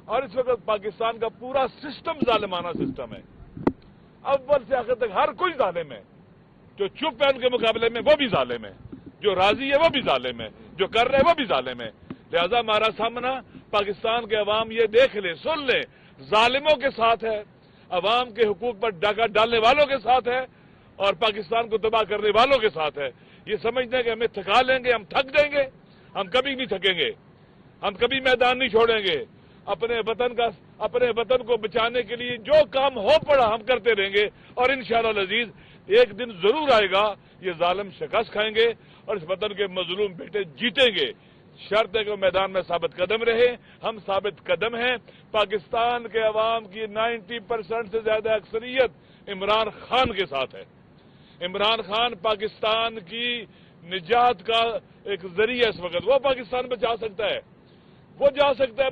और इस वक्त पाकिस्तान का पूरा सिस्टम जालिमाना सिस्टम है। अव्वल से आखिर तक हर कोई जालिम है। जो चुप है उनके मुकाबले में वो भी जालिम है, जो राजी है वो भी जालिम है, जो कर रहे हैं वो भी जालिम है। लिहाजा हमारा सामना पाकिस्तान के अवाम ये देख ले, सुन ले, जालिमों के साथ है, अवाम के हुकूक पर डाका डालने वालों के साथ है और पाकिस्तान को तबाह करने वालों के साथ है। ये समझते हैं कि हमें थका लेंगे, हम थक देंगे, हम कभी नहीं थकेंगे, हम कभी मैदान नहीं छोड़ेंगे। अपने वतन को बचाने के लिए जो काम हो पड़ा हम करते रहेंगे और इंशाअल्लाह अजीज एक दिन जरूर आएगा ये जालिम शिकस्त खाएंगे और इस वतन के मजलूम बेटे जीतेंगे। शर्त है कि मैदान में साबित कदम रहे। हम साबित कदम हैं। पाकिस्तान के अवाम की 90% से ज्यादा अक्सरियत इमरान खान के साथ है। इमरान खान पाकिस्तान की निजात का एक जरिया इस वक्त, वो पाकिस्तान बचा सकता है, वो जा सकता है।